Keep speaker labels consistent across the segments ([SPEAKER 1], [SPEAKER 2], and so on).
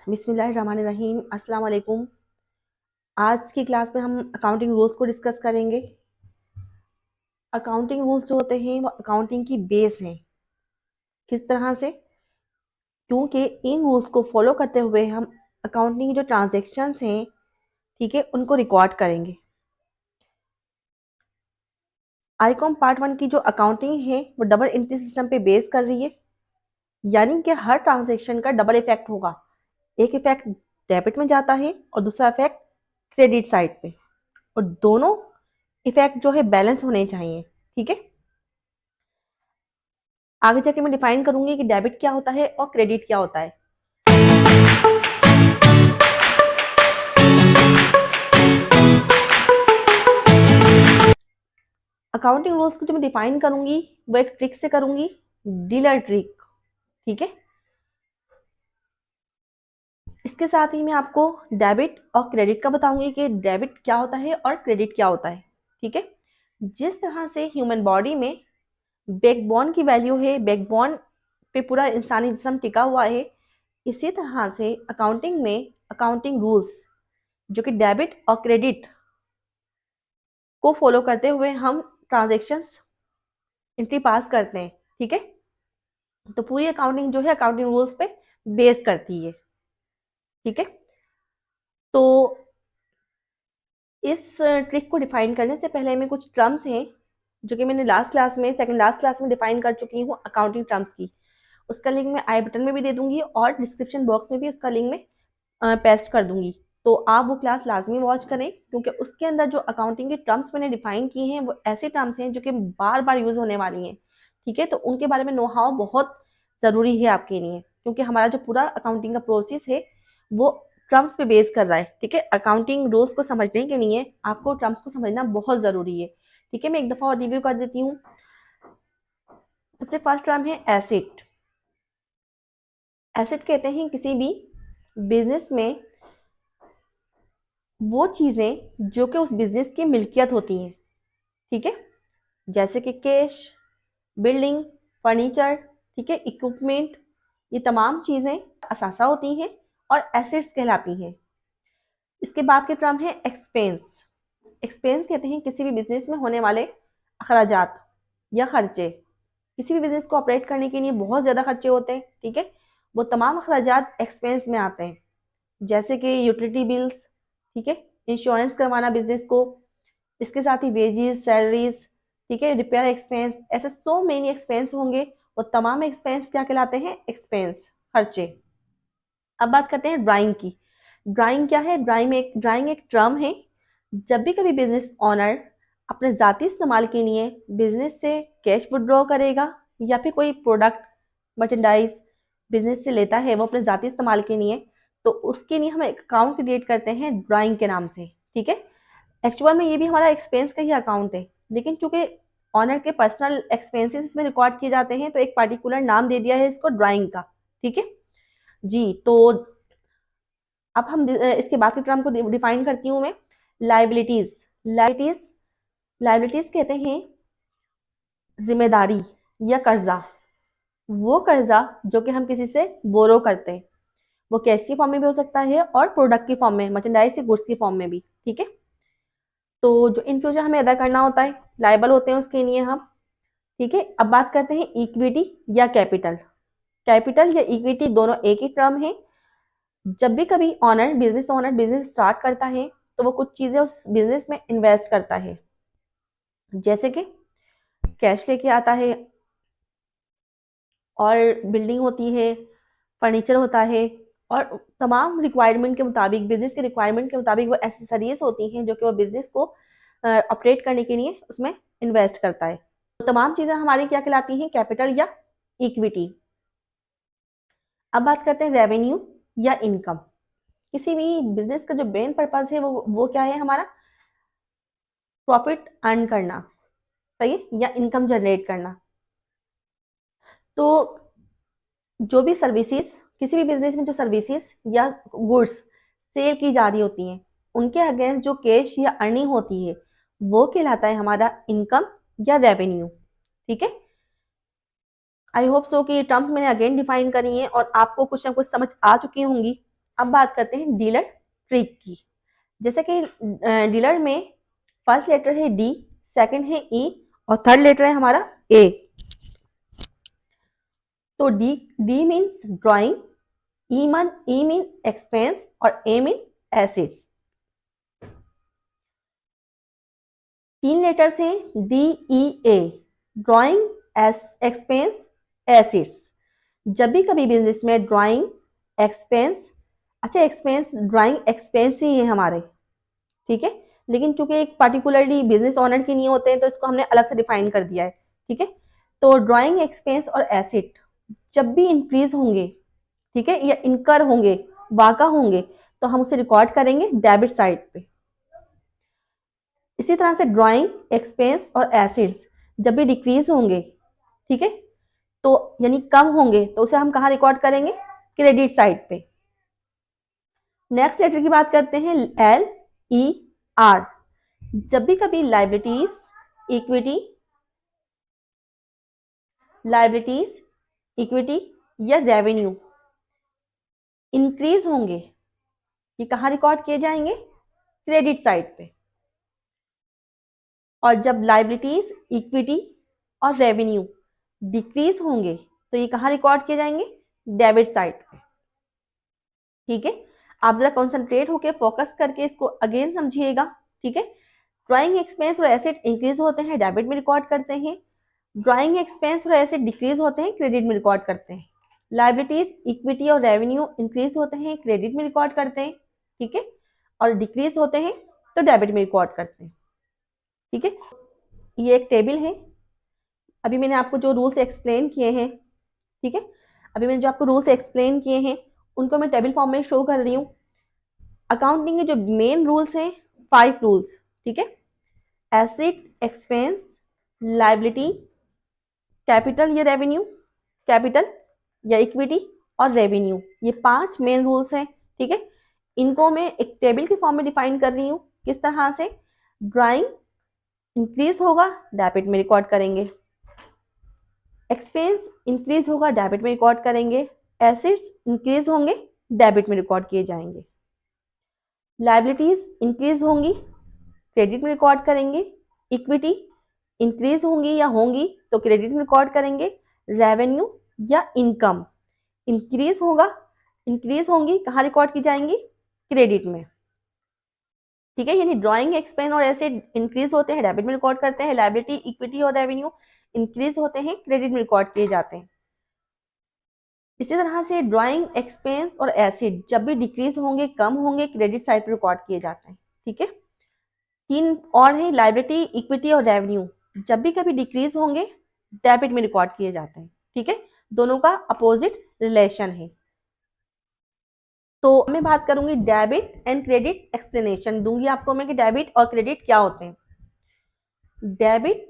[SPEAKER 1] बिस्मिल्लाहिर्रहमानिर्रहीम। अस्सलाम वालेकुम। आज की क्लास में हम अकाउंटिंग रूल्स को डिस्कस करेंगे। अकाउंटिंग रूल्स जो होते हैं वो अकाउंटिंग की बेस हैं। किस तरह से? क्योंकि इन रूल्स को फॉलो करते हुए हम अकाउंटिंग की जो ट्रांजैक्शंस हैं, ठीक है, उनको रिकॉर्ड करेंगे। आईकॉम पार्ट 1 की जो अकाउंटिंग है वो डबल एंट्री सिस्टम पे बेस कर रही है, यानी कि हर ट्रांजैक्शन का डबल इफेक्ट होगा। एक इफेक्ट डेबिट में जाता है और दूसरा इफेक्ट क्रेडिट साइड पे, और दोनों इफेक्ट जो है बैलेंस होने चाहिए। ठीक है, आगे जाके मैं डिफाइन करूंगी कि डेबिट क्या होता है और क्रेडिट क्या होता है। अकाउंटिंग रूल्स को जो मैं डिफाइन करूंगी वो एक ट्रिक से करूंगी, डीलर ट्रिक। ठीक है, इसके साथ ही मैं आपको डेबिट और क्रेडिट का बताऊंगी कि डेबिट क्या होता है और क्रेडिट क्या होता है। ठीक है, जिस तरह से ह्यूमन बॉडी में बैकबोन की वैल्यू है, बैकबोन पे पूरा इंसानी जिस्म टिका हुआ है, इसी तरह से अकाउंटिंग में अकाउंटिंग रूल्स जो कि डेबिट और क्रेडिट को फॉलो करते हुए हम ट्रांजेक्शन्स एंट्री पास करते हैं। ठीक है, तो पूरी अकाउंटिंग जो है अकाउंटिंग रूल्स पे बेस करती है। ठीक है, तो इस ट्रिक को डिफाइन करने से पहले मैं कुछ टर्म्स हैं जो कि मैंने लास्ट क्लास में, सेकंड लास्ट क्लास में डिफाइन कर चुकी हूँ अकाउंटिंग टर्म्स की। उसका लिंक मैं आई बटन में भी दे दूंगी और डिस्क्रिप्शन बॉक्स में भी उसका लिंक मैं पेस्ट कर दूंगी। तो आप वो क्लास लाजमी वॉच करें, क्योंकि उसके अंदर जो अकाउंटिंग के टर्म्स मैंने डिफाइन किए हैं वो ऐसे टर्म्स हैं जो कि बार बार यूज होने वाली हैं। ठीक है, तो उनके बारे में नो हाउ बहुत ज़रूरी है आपके लिए, क्योंकि हमारा जो पूरा अकाउंटिंग का प्रोसेस है वो टर्म्स पे बेस कर रहा है। ठीक है, अकाउंटिंग रूल्स को समझने के लिए आपको टर्म्स को समझना बहुत ज़रूरी है। ठीक है, मैं एक दफ़ा और रिव्यू कर देती हूँ। सबसे फर्स्ट टर्म है एसेट। एसेट कहते हैं किसी भी बिजनेस में वो चीज़ें जो कि उस बिजनेस की मिल्कियत होती हैं। ठीक है, जैसे कि कैश, बिल्डिंग, फर्नीचर, ठीक है, इक्विपमेंट, ये तमाम चीज़ें असासा होती हैं और एसेट्स कहलाती हैं। इसके बाद के टर्म है एक्सपेंस। एक्सपेंस कहते हैं किसी भी बिजनेस में होने वाले अखराजात या खर्चे। किसी भी बिजनेस को ऑपरेट करने के लिए बहुत ज़्यादा खर्चे होते हैं। ठीक है, वो तमाम अखराजात एक्सपेंस में आते हैं, जैसे कि यूटिलिटी बिल्स, ठीक है, इंश्योरेंस करवाना बिजनेस को, इसके साथ ही वेजेस, सैलरीज, ठीक है, रिपेयर एक्सपेंस, ऐसे सो मेनी एक्सपेंस होंगे। वो तमाम एक्सपेंस क्या कहलाते हैं? एक्सपेंस, खर्चे। अब बात करते हैं ड्राइंग की। ड्राइंग क्या है? ड्राइंग एक टर्म है। जब भी कभी बिजनेस ओनर अपने ज़ाती इस्तेमाल के लिए बिजनेस से कैश विड्रॉ करेगा या फिर कोई प्रोडक्ट, मर्चेंडाइज बिजनेस से लेता है वो अपने ज़ाती इस्तेमाल के लिए, तो उसके लिए हम एक अकाउंट क्रिएट करते हैं ड्राइंग के नाम से। ठीक है, एक्चुअल में ये भी हमारा एक्सपेंस का ही अकाउंट है, लेकिन चूंकि ऑनर के पर्सनल एक्सपेंसेस इसमें रिकॉर्ड किए जाते हैं तो एक पर्टिकुलर नाम दे दिया है इसको ड्राइंग का। ठीक है जी, तो अब हम इसके बाद के टर्म को डिफाइन करती हूँ मैं। लाइबिलिटीज। लाइबिलिटीज लाइबिलिटीज कहते हैं जिम्मेदारी या कर्जा। वो कर्जा जो कि हम किसी से बोरो करते हैं, वो कैश की फॉर्म में भी हो सकता है और प्रोडक्ट की फॉर्म में, मर्चेंडाइज या गुड्स की फॉर्म में भी। ठीक है, तो जो इन फ्यूचर हमें अदा करना होता है, लाइबल होते हैं उसके लिए हम। ठीक है, अब बात करते हैं इक्विटी या कैपिटल। कैपिटल या इक्विटी दोनों एक ही टर्म है। जब भी कभी ओनर बिजनेस स्टार्ट करता है तो वो कुछ चीजें उस बिजनेस में इन्वेस्ट करता है, जैसे कि कैश लेके आता है, और बिल्डिंग होती है, फर्नीचर होता है, और तमाम रिक्वायरमेंट के मुताबिक, बिजनेस के रिक्वायरमेंट के मुताबिक वो एसेसरीज होती हैं जो कि वो बिजनेस को ऑपरेट करने के लिए उसमें इन्वेस्ट करता है। तो तमाम चीज़ें हमारी क्या कहलाती हैं? कैपिटल या इक्विटी। अब बात करते हैं रेवेन्यू या इनकम। किसी भी बिजनेस का जो मेन पर्पज है वो क्या है हमारा? प्रॉफिट अर्न करना, सही है, या इनकम जनरेट करना। तो जो भी सर्विसेज, किसी भी बिजनेस में जो सर्विसेज या गुड्स सेल की जा रही होती हैं, उनके अगेंस्ट जो कैश या अर्निंग होती है वो कहलाता है हमारा इनकम या रेवेन्यू। ठीक है, आई होप सो कि टर्म्स मैंने अगेन डिफाइन करी हैं और आपको कुछ ना कुछ समझ आ चुकी होंगी। अब बात करते हैं डीलर ट्रिक की। जैसे कि डीलर में फर्स्ट लेटर है डी, सेकंड है ई और थर्ड लेटर है हमारा ए। तो डी डी मीन्स ड्राइंग, ई मीन एक्सपेंस और ए मीन एसिड्स। 3 लेटर्स हैं डी ई ए, ड्राइंग, एक्सपेंस, एसिड्स। जब भी कभी बिजनेस में ड्राइंग, एक्सपेंस, अच्छा एक्सपेंस ड्राइंग एक्सपेंस ही है हमारे, ठीक है, लेकिन चूंकि एक पर्टिकुलरली बिजनेस ओनर के नहीं होते हैं तो इसको हमने अलग से डिफाइन कर दिया है, ठीक है। तो ड्राइंग, एक्सपेंस और एसिड जब भी इंक्रीज होंगे, ठीक है, या इनकर होंगे, वाका होंगे, तो हम उसे रिकॉर्ड करेंगे डेबिट साइड पे। इसी तरह से ड्राइंग, एक्सपेंस और एसिड्स जब भी डिक्रीज होंगे, ठीक है, तो यानी कम होंगे, तो उसे हम कहाँ रिकॉर्ड करेंगे, क्रेडिट साइड पे। नेक्स्ट लेटर की बात करते हैं एल ई आर। जब भी कभी लाइबिलिटीज, इक्विटी या रेवेन्यू इंक्रीज होंगे, ये कहाँ रिकॉर्ड किए जाएंगे, क्रेडिट साइड पे। और जब लाइबिलिटीज, इक्विटी और रेवेन्यू डिक्रीज होंगे तो ये कहाँ रिकॉर्ड किए जाएंगे, डेबिट साइड पे, ठीक है। आप जरा कॉन्सेंट्रेट होकर फोकस करके इसको अगेन समझिएगा, ठीक है। ड्राइंग, एक्सपेंस और एसेट इंक्रीज होते हैं, डेबिट में रिकॉर्ड करते हैं। ड्राइंग, एक्सपेंस और एसेट डिक्रीज होते हैं, क्रेडिट में रिकॉर्ड करते हैं। लाइबिलिटीज, इक्विटी और रेवेन्यू इंक्रीज होते हैं, क्रेडिट में रिकॉर्ड करते हैं, ठीक है, और डिक्रीज होते हैं तो डेबिट में रिकॉर्ड करते हैं, ठीक है। ये एक टेबल है, अभी मैंने आपको जो रूल्स एक्सप्लेन किए हैं, ठीक है, अभी मैंने जो आपको रूल्स एक्सप्लेन किए हैं उनको मैं टेबल फॉर्म में शो कर रही हूँ। अकाउंटिंग के जो मेन रूल्स हैं 5 रूल्स, ठीक है। एसेट, एक्सपेंस, लाइबिलिटी, कैपिटल या रेवेन्यू, कैपिटल या इक्विटी और रेवेन्यू, ये 5 मेन रूल्स हैं, ठीक है। इनको मैं एक टेबल के फॉर्म में डिफाइन कर रही हूँ। किस तरह से, ड्राइंग इंक्रीज होगा, डेबिट में रिकॉर्ड करेंगे। एक्सपेंस इंक्रीज होगा, डेबिट में रिकॉर्ड करेंगे। एसेट्स इंक्रीज होंगे, डेबिट में रिकॉर्ड किए जाएंगे। लाइबिलिटीज इंक्रीज होंगी, क्रेडिट में रिकॉर्ड करेंगे। इक्विटी इंक्रीज होंगी या होंगी तो क्रेडिट में रिकॉर्ड करेंगे। रेवेन्यू या इनकम इंक्रीज होगा, इंक्रीज होंगी, कहाँ रिकॉर्ड की जाएंगी, क्रेडिट में, ठीक है। यानी ड्राइंग, एक्सपेंस और एसेट इंक्रीज होते हैं, डेबिट में रिकॉर्ड करते हैं। लाइबिलिटी, इक्विटी और रेवेन्यू इंक्रीज होते हैं, क्रेडिट में रिकॉर्ड किए जाते हैं। इसी तरह से ड्राइंग, एक्सपेंस और एसेट जब भी डिक्रीज होंगे, कम होंगे, क्रेडिट साइड पर रिकॉर्ड किए जाते हैं, ठीक है। 3 और है, लाइबिलिटी, इक्विटी और रेवेन्यू जब भी कभी डिक्रीज होंगे, डेबिट में रिकॉर्ड किए जाते हैं, ठीक है। दोनों का अपोजिट रिलेशन है। तो मैं बात करूंगी डेबिट एंड क्रेडिट, एक्सप्लेनेशन दूंगी आपको मैं कि डेबिट और क्रेडिट क्या होते हैं। डेबिट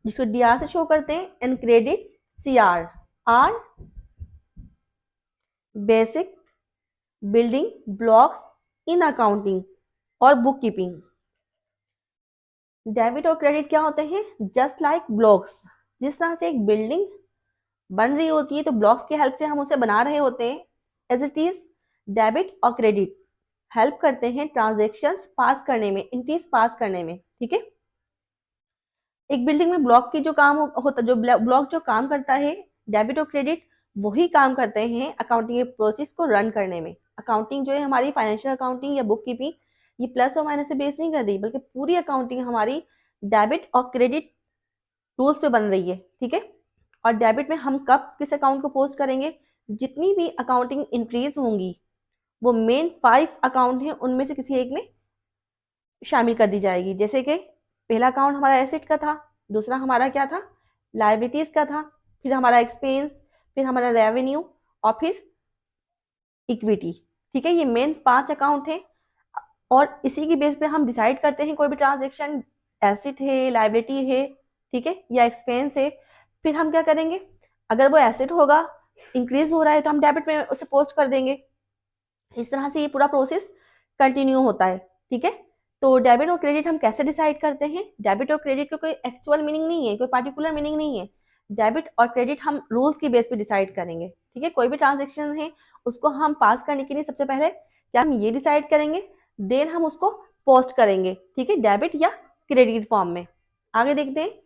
[SPEAKER 1] जिसको डी आर से शो करते हैं and credit C R. Are basic building blocks in accounting और बुक कीपिंग। डेबिट और क्रेडिट क्या होते हैं, जस्ट लाइक ब्लॉक्स। जिस तरह से एक बिल्डिंग बन रही होती है तो ब्लॉक्स की हेल्प से हम उसे बना रहे होते हैं, एज इट इज डेबिट और क्रेडिट हेल्प करते हैं ट्रांजेक्शन्स पास करने में, एंट्रीज पास करने में, ठीक है। एक बिल्डिंग में ब्लॉक की जो काम होता, जो ब्लॉक जो काम करता है, डेबिट और क्रेडिट वही काम करते हैं अकाउंटिंग के प्रोसेस को रन करने में। अकाउंटिंग जो है हमारी, फाइनेंशियल अकाउंटिंग या बुक कीपिंग, ये प्लस और माइनस से बेस नहीं कर रही, बल्कि पूरी अकाउंटिंग हमारी डेबिट और क्रेडिट रूल्स पे बन रही है, ठीक है। और डेबिट में हम कब किस अकाउंट को पोस्ट करेंगे, जितनी भी अकाउंटिंग एंट्रीज होंगी वो मेन 5 अकाउंट हैं उनमें से किसी एक में शामिल कर दी जाएगी। जैसे कि पहला अकाउंट हमारा एसेट का था, दूसरा हमारा क्या था, लाइबिलिटीज का था, फिर हमारा एक्सपेंस, फिर हमारा रेवेन्यू और फिर इक्विटी, ठीक है। ये मेन 5 अकाउंट हैं और इसी की बेस पे हम डिसाइड करते हैं कोई भी ट्रांजेक्शन, एसेट है, लाइबिलिटी है, ठीक है, या एक्सपेंस है। फिर हम क्या करेंगे, अगर वो एसेट होगा, इंक्रीज हो रहा है तो हम डेबिट में उसे पोस्ट कर देंगे। इस तरह से ये पूरा प्रोसेस कंटिन्यू होता है, ठीक है। तो डेबिट और क्रेडिट हम कैसे डिसाइड करते हैं, डेबिट और क्रेडिट का कोई एक्चुअल मीनिंग नहीं है, कोई पार्टिकुलर मीनिंग नहीं है। डेबिट और क्रेडिट हम रूल्स की बेस पे डिसाइड करेंगे, ठीक है। कोई भी ट्रांजेक्शन है उसको हम पास करने के लिए सबसे पहले क्या हम ये डिसाइड करेंगे, देन हम उसको पोस्ट करेंगे, ठीक है, डेबिट या क्रेडिट फॉर्म में। आगे देखते हैं,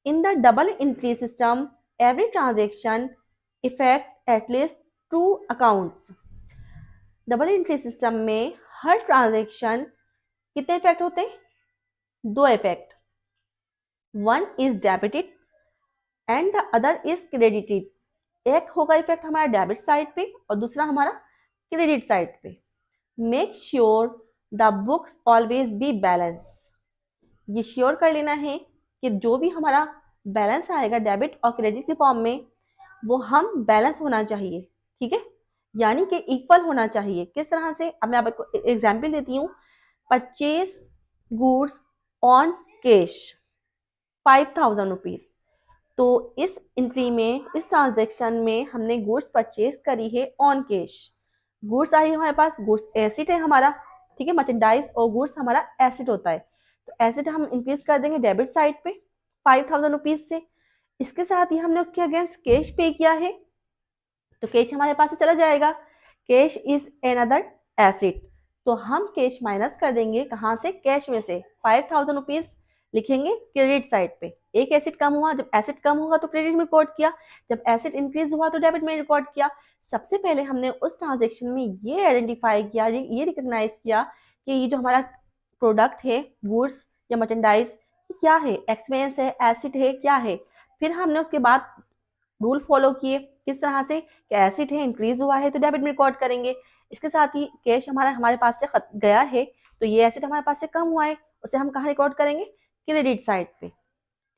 [SPEAKER 1] in the double entry system every transaction effect at least 2 accounts. Double entry system में हर ट्रांजेक्शन कितने इफेक्ट होते हैं? 2 effect, one is debited and the other is credited. एक होगा इफेक्ट हमारा डेबिट साइड पे और दूसरा हमारा क्रेडिट साइड पे। Make sure the books always be balance. ये श्योर कर लेना है कि जो भी हमारा बैलेंस आएगा डेबिट और क्रेडिट के फॉर्म में वो हम बैलेंस होना चाहिए, ठीक है, यानी कि इक्वल होना चाहिए। किस तरह से, अब मैं आपको एग्जाम्पल देती हूँ। Purchase goods on cash 5,000 rupees. तो इस एंट्री में, इस ट्रांजेक्शन में हमने गुड्स परचेज करी है ऑन कैश। गुड्स आई है हमारे पास, गुड्स एसिड है हमारा, ठीक है, मर्चेंडाइज और गुड्स हमारा एसिड होता है। तो एसिड हम इंक्रीज कर देंगे डेबिट साइड पे 5,000 रुपीज से। इसके साथ ही हमने उसके अगेंस्ट कैश पे किया है, तो कैश हमारे पास से चला जाएगा। कैश इज अनदर एसिड, तो हम कैश माइनस कर देंगे कहाँ से? कैश में से। 5,000 रुपीज लिखेंगे क्रेडिट साइड पे। एक एसिड कम हुआ, जब एसिड कम हुआ तो क्रेडिट में रिकॉर्ड किया, जब एसिड इंक्रीज हुआ तो डेबिट में रिकॉर्ड किया। सबसे पहले हमने उस ट्रांजेक्शन में ये आइडेंटिफाई किया, ये रिकॉग्नाइज किया कि ये जो हमारा प्रोडक्ट है, गुड्स या मर्चेंडाइज, क्या है, एक्सपेंस है, एसिड है, क्या है। फिर हमने उसके बाद रूल फॉलो किए, किस तरह से कि एसिड है, इंक्रीज हुआ है तो डेबिट में रिकॉर्ड करेंगे। इसके साथ ही कैश हमारा हमारे पास से गया है, तो ये एसिड हमारे पास से कम हुआ है, उसे हम कहाँ रिकॉर्ड करेंगे? क्रेडिट साइड पे,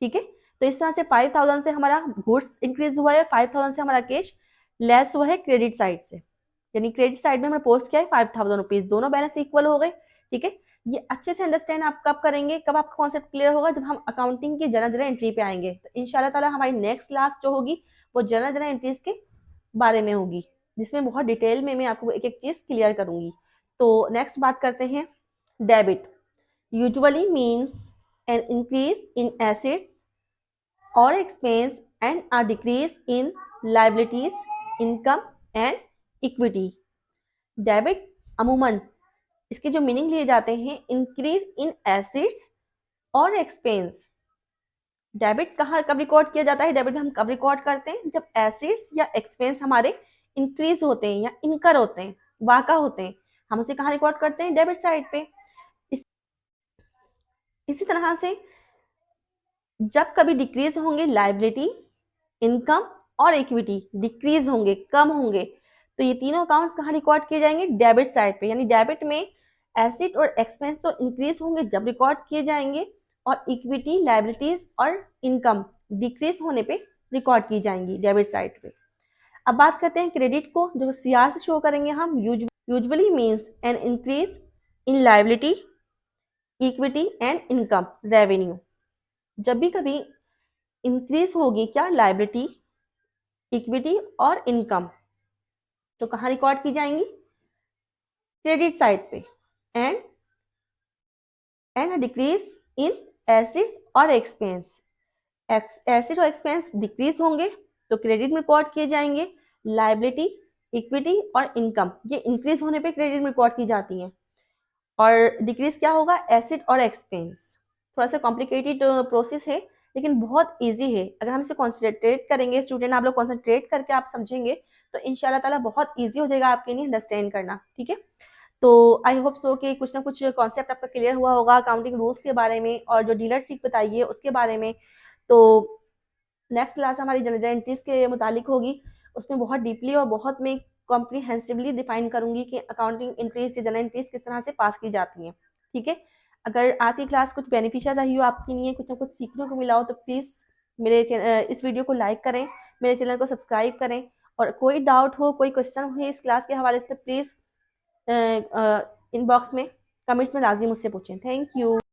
[SPEAKER 1] ठीक है। तो इस तरह से 5,000 से हमारा गुड्स इंक्रीज हुआ है, 5,000 से हमारा कैश लेस हुआ है क्रेडिट साइड से, यानी क्रेडिट साइड में हमने पोस्ट किया है 5,000 रुपीज, दोनों बैलेंस इक्वल हो गए, ठीक है। ये अच्छे से अंडरस्टैंड आप कब करेंगे, कब आपका कॉन्सेप्ट क्लियर होगा? जब हम अकाउंटिंग की जनरल एंट्री पे आएंगे। तो इंशाल्लाह ताला हमारी नेक्स्ट क्लास जो होगी वो जनरल एंट्रीज के बारे में होगी, जिसमें बहुत डिटेल में मैं आपको एक एक चीज क्लियर करूंगी। तो नेक्स्ट बात करते हैं, debit usually means an increase in assets और expense and a decrease in liabilities, income and equity. Debit अमूमन इसके जो मीनिंग लिए जाते हैं, इंक्रीज इन एसेट्स और एक्सपेंस। डेबिट कहाँ कब रिकॉर्ड किया जाता है? डेबिट हम कब रिकॉर्ड करते हैं? जब एसेट्स या एक्सपेंस हमारे इंक्रीज होते हैं या इनकर होते हैं, वाका होते हैं, हम उसे कहाँ रिकॉर्ड करते हैं? डेबिट साइड पे। इस, इसी तरह से जब कभी डिक्रीज होंगे लाइबिलिटी, इनकम और इक्विटी, डिक्रीज होंगे, कम होंगे, तो ये तीनों अकाउंट्स कहाँ रिकॉर्ड किए जाएंगे? डेबिट साइड पे। यानी डेबिट में एसेट और एक्सपेंस तो इंक्रीज होंगे जब रिकॉर्ड किए जाएंगे, और इक्विटी, लाइबिलिटीज और इनकम डिक्रीज होने पे रिकॉर्ड की जाएंगी डेबिट साइड पे। अब बात करते हैं क्रेडिट को, जो सीआर से शो करेंगे हम। Usually means an increase in liability, equity and income revenue. जब भी कभी इंक्रीज होगी क्या? लाइबिलिटी, इक्विटी और इनकम, तो कहाँ रिकॉर्ड की जाएंगी? क्रेडिट साइड पे। एंड डिक्रीज इन एसेट्स और एक्सपेंस, एसेट और एक्सपेंस डिक्रीज होंगे तो क्रेडिट में रिकॉर्ड किए जाएंगे। लाइबिलिटी, इक्विटी और इनकम ये इंक्रीज होने पे क्रेडिट में रिकॉर्ड की जाती हैं, और डिक्रीज क्या होगा? एसेट और एक्सपेंस। थोड़ा सा कॉम्प्लिकेटेड प्रोसेस है, लेकिन बहुत इजी है। अगर हम इसे कॉन्सेंट्रेट करेंगे, स्टूडेंट आप लोग कॉन्सेंट्रेट करके आप समझेंगे तो इंशाल्लाह ताला बहुत इजी हो जाएगा आपके लिए अंडरस्टैंड करना, ठीक है। तो आई होप सो कि कुछ ना कुछ कॉन्सेप्ट आपका क्लियर हुआ होगा अकाउंटिंग रूल्स के बारे में, और जो डीलर ट्रिक बताई है उसके बारे में। तो नेक्स्ट क्लास हमारी जनरल एंट्रीज के मुतालिक होगी, उसमें बहुत डीपली और बहुत मैं कॉम्प्रीहेंसिवली डिफाइन करूंगी कि अकाउंटिंग एंट्रीज या जनरल एंट्रीज किस तरह से पास की जाती हैं, ठीक है। अगर आज की क्लास कुछ बेनिफिशियल रही हो आपके लिए, कुछ ना कुछ सीखने को मिला हो, तो प्लीज़ इस वीडियो को लाइक करें, मेरे चैनल को सब्सक्राइब करें, और कोई डाउट हो, कोई क्वेश्चन हो इस क्लास के हवाले से, प्लीज़ इनबॉक्स में, कमेंट्स में लाजमी मुझसे पूछें। Thank you.